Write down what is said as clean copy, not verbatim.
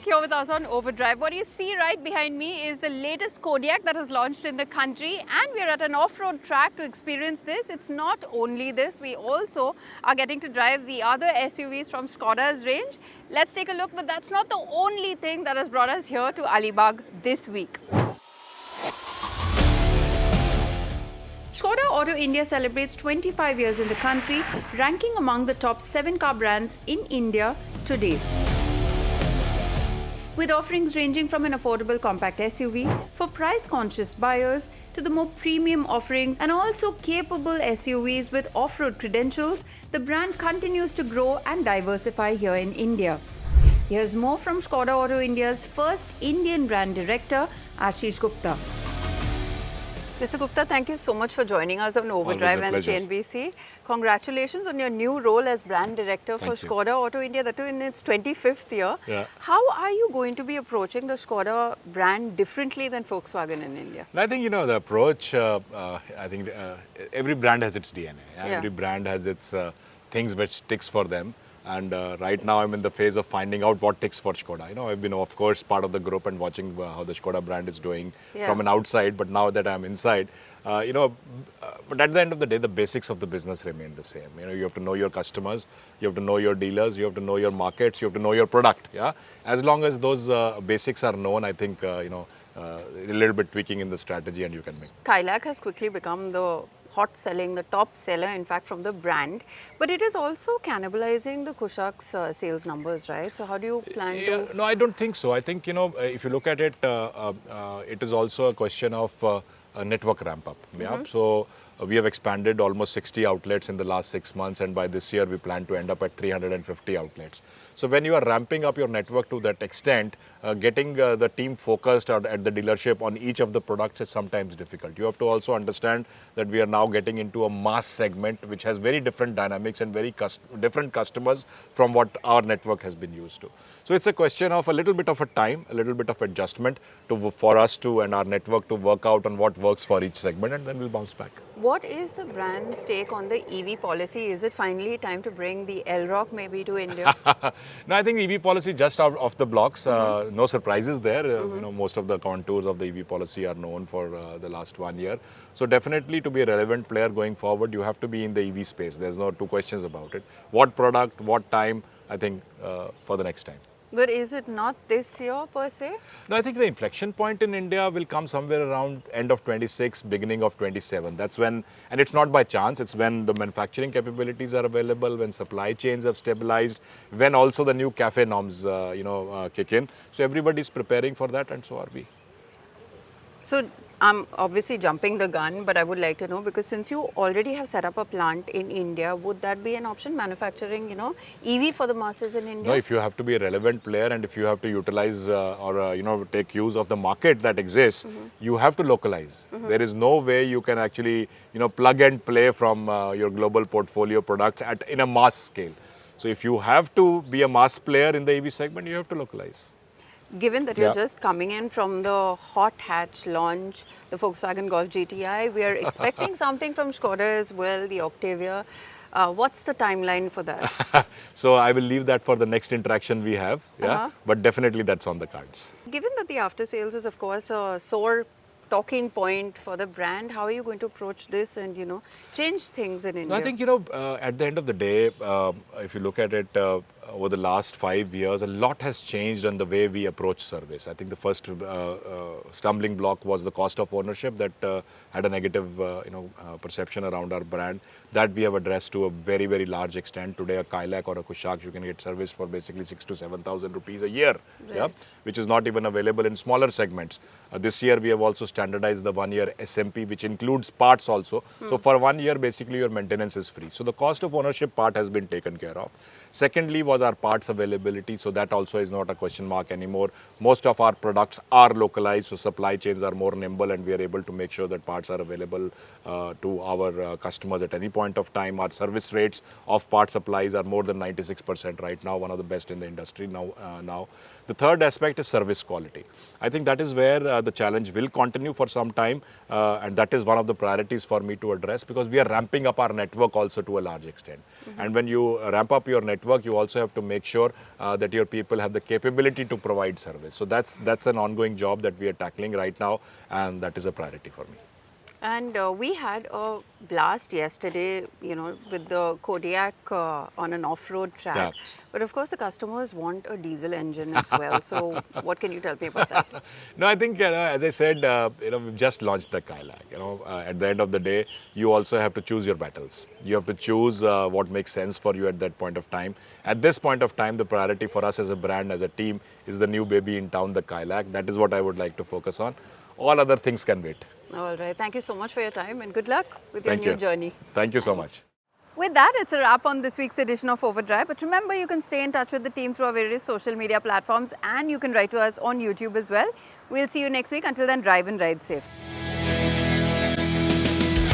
here with us on Overdrive. What you see right behind me is the latest Kodiaq that has launched in the country, and we are at an off-road track to experience this. It's not only this, we also are getting to drive the other SUVs from Skoda's range. Let's take a look, but that's not the only thing that has brought us here to Alibag this week. Škoda Auto India celebrates 25 years in the country, ranking among the top 7 car brands in India today. With offerings ranging from an affordable compact SUV for price-conscious buyers to the more premium offerings and also capable SUVs with off-road credentials, the brand continues to grow and diversify here in India. Here's more from Škoda Auto India's first Indian brand director, Ashish Gupta. Mr. Gupta, thank you so much for joining us on Overdrive and CNBC. Congratulations on your new role as brand director for Škoda Auto India, that too in its 25th year. Yeah. How are you going to be approaching the Škoda brand differently than Volkswagen in India? I think, the approach, I think every brand has its DNA. Every brand has its things which ticks for them. And right now I'm in the phase of finding out what ticks for Škoda. I've been, of course, part of the group and watching how the Škoda brand is doing from an outside. But now that I'm inside, but at the end of the day, the basics of the business remain the same. You have to know your customers, you have to know your dealers, you have to know your markets, you have to know your product. Yeah, as long as those basics are known, I think a little bit tweaking in the strategy and you can make. Kylaq has quickly become the the top seller, in fact, from the brand, but it is also cannibalizing the Kushaq's sales numbers, right? So how do you plan to? No, I don't think so. I think, if you look at it, it is also a question of a network ramp up. Yeah. So we have expanded almost 60 outlets in the last 6 months, and by this year we plan to end up at 350 outlets. So when you are ramping up your network to that extent, getting the team focused at the dealership on each of the products is sometimes difficult. You have to also understand that we are now getting into a mass segment which has very different dynamics and very different customers from what our network has been used to. So it's a question of a little bit of a time, a little bit of adjustment for us to and our network to work out on what works for each segment, and then we'll bounce back. What is the brand's take on the EV policy? Is it finally time to bring the L-Rock maybe to India? No, I think EV policy just out off the blocks. No surprises there. Most of the contours of the EV policy are known for the last 1 year. So definitely to be a relevant player going forward, you have to be in the EV space. There's no two questions about it. What product, what time, I think for the next time. But is it not this year per se? No, I think the inflection point in India will come somewhere around end of 26, beginning of 27. That's when, and it's not by chance, it's when the manufacturing capabilities are available, when supply chains have stabilized, when also the new CAFE norms, kick in. So everybody's preparing for that, and so are we. So I'm obviously jumping the gun, but I would like to know, because since you already have set up a plant in India, would that be an option, manufacturing, EV for the masses in India? No, if you have to be a relevant player and if you have to utilize or take use of the market that exists, you have to localize. There is no way you can actually, plug and play from your global portfolio products in a mass scale. So if you have to be a mass player in the EV segment, you have to localize. Given that you're just coming in from the hot hatch launch, the Volkswagen Golf GTI, we are expecting something from Škoda as well, the Octavia. What's the timeline for that? So I will leave that for the next interaction we have, but definitely that's on the cards. Given that the after sales is of course a sore talking point for the brand, how are you going to approach this and, change things in India? I think, at the end of the day, if you look at it, over the last 5 years, a lot has changed on the way we approach service. I think the first stumbling block was the cost of ownership that had a negative perception around our brand. That we have addressed to a very, very large extent. Today, a Kylaq or a Kushaq, you can get serviced for basically 6,000 to 7,000 rupees a year, which is not even available in smaller segments. This year, we have also standardized the 1-year SMP, which includes parts also. So for 1 year, basically your maintenance is free. So the cost of ownership part has been taken care of. Secondly was our parts availability. So that also is not a question mark anymore. Most of our products are localized, so supply chains are more nimble and we are able to make sure that parts are available to our customers at any point of time. Our service rates of part supplies are more than 96% right now, one of the best in the industry now. The third aspect is service quality. I think that is where the challenge will continue. continue for some time, and that is one of the priorities for me to address, because we are ramping up our network also to a large extent. And when you ramp up your network, you also have to make sure that your people have the capability to provide service. So that's an ongoing job that we are tackling right now, and that is a priority for me. And we had a blast yesterday, you know, with the Kodiak on an off-road track. Yeah. But of course, the customers want a diesel engine as well. So what can you tell me about that? No, I think, as I said, we've just launched the Kylaq. At the end of the day, you also have to choose your battles. You have to choose what makes sense for you at that point of time. At this point of time, the priority for us as a brand, as a team, is the new baby in town, the Kylaq. That is what I would like to focus on. All other things can wait. All right. Thank you so much for your time and good luck with your Thank new you. journey. Thank you so much. With that, it's a wrap on this week's edition of Overdrive. But remember, you can stay in touch with the team through our various social media platforms, and you can write to us on YouTube as well. We'll see you next week. Until then, drive and ride safe.